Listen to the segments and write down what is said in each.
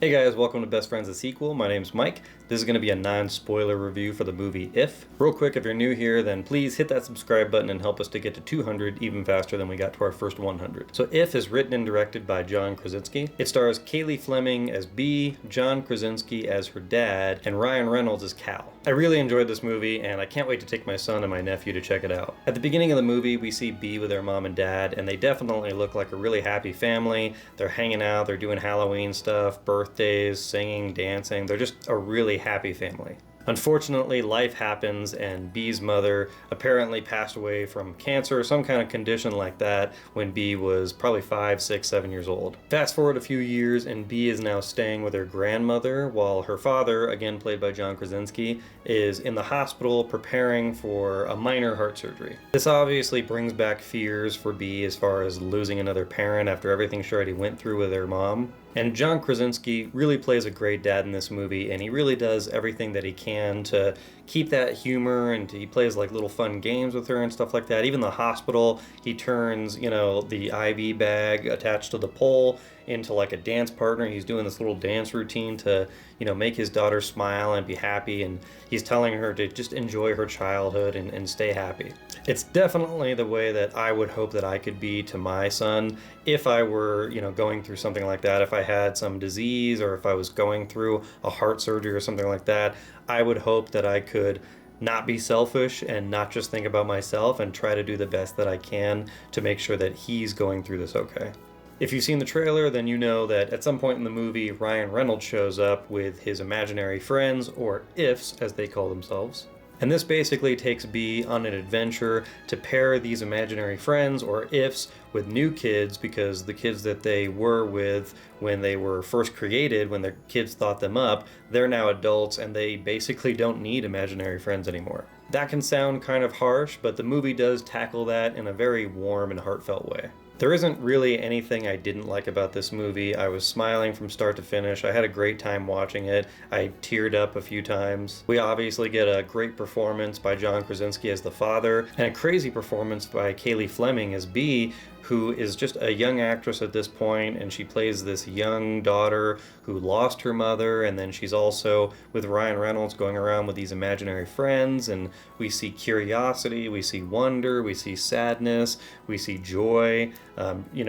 Hey guys, welcome to Best Friends the Sequel. My name's Mike. This is going to be a non-spoiler review for the movie If. Real quick, if you're new here, then please hit that subscribe button and help us to get to 200 even faster than we got to our first 100. So If is written and directed by John Krasinski. It stars Kaylee Fleming as Bee, John Krasinski as her dad, and Ryan Reynolds as Cal. I really enjoyed this movie, and I can't wait to take my son and my nephew to check it out. At the beginning of the movie, we see Bee with her mom and dad, and they definitely look like a really happy family. They're hanging out, they're doing Halloween stuff, birthdays, singing, dancing. They're just a really happy family. Unfortunately, life happens and Bee's mother apparently passed away from cancer or some kind of condition like that when Bee was probably 5, 6, 7 years old. Fast forward a few years and Bee is now staying with her grandmother while her father, again played by John Krasinski, is in the hospital preparing for a minor heart surgery. This obviously brings back fears for Bee as far as losing another parent after everything she already went through with her mom. And John Krasinski really plays a great dad in this movie, and he really does everything that he can to keep that humor, and he plays like little fun games with her and stuff like that. Even the hospital, he turns, the IV bag attached to the pole into like a dance partner. He's doing this little dance routine to, make his daughter smile and be happy, and he's telling her to just enjoy her childhood and stay happy. It's definitely the way that I would hope that I could be to my son if I were, going through something like that. If I had some disease or if I was going through a heart surgery or something like that, I would hope that I could not be selfish and not just think about myself and try to do the best that I can to make sure that he's going through this okay. If you've seen the trailer, then you know that at some point in the movie, Ryan Reynolds shows up with his imaginary friends, or IFs as they call themselves. And this basically takes Bee on an adventure to pair these imaginary friends, or IFs, with new kids, because the kids that they were with when they were first created, when their kids thought them up, they're now adults and they basically don't need imaginary friends anymore. That can sound kind of harsh, but the movie does tackle that in a very warm and heartfelt way. There isn't really anything I didn't like about this movie. I was smiling from start to finish. I had a great time watching it. I teared up a few times. We obviously get a great performance by John Krasinski as the father, and a crazy performance by Kaylee Fleming as Bee, who is just a young actress at this point, and she plays this young daughter who lost her mother, and then she's also with Ryan Reynolds going around with these imaginary friends, and we see curiosity, we see wonder, we see sadness, we see joy.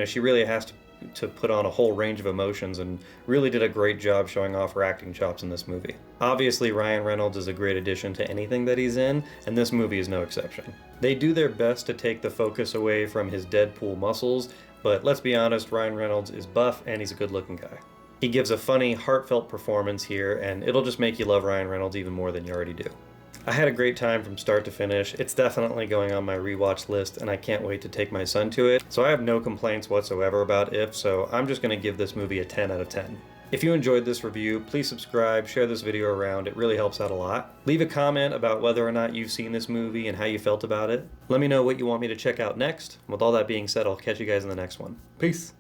She really has to put on a whole range of emotions and really did a great job showing off her acting chops in this movie. Obviously, Ryan Reynolds is a great addition to anything that he's in, and this movie is no exception. They do their best to take the focus away from his Deadpool muscles, but let's be honest, Ryan Reynolds is buff and he's a good-looking guy. He gives a funny, heartfelt performance here, and it'll just make you love Ryan Reynolds even more than you already do. I had a great time from start to finish. It's definitely going on my rewatch list, and I can't wait to take my son to it. So I have no complaints whatsoever about If, so I'm just going to give this movie a 10 out of 10. If you enjoyed this review, please subscribe, share this video around. It really helps out a lot. Leave a comment about whether or not you've seen this movie and how you felt about it. Let me know what you want me to check out next. With all that being said, I'll catch you guys in the next one. Peace.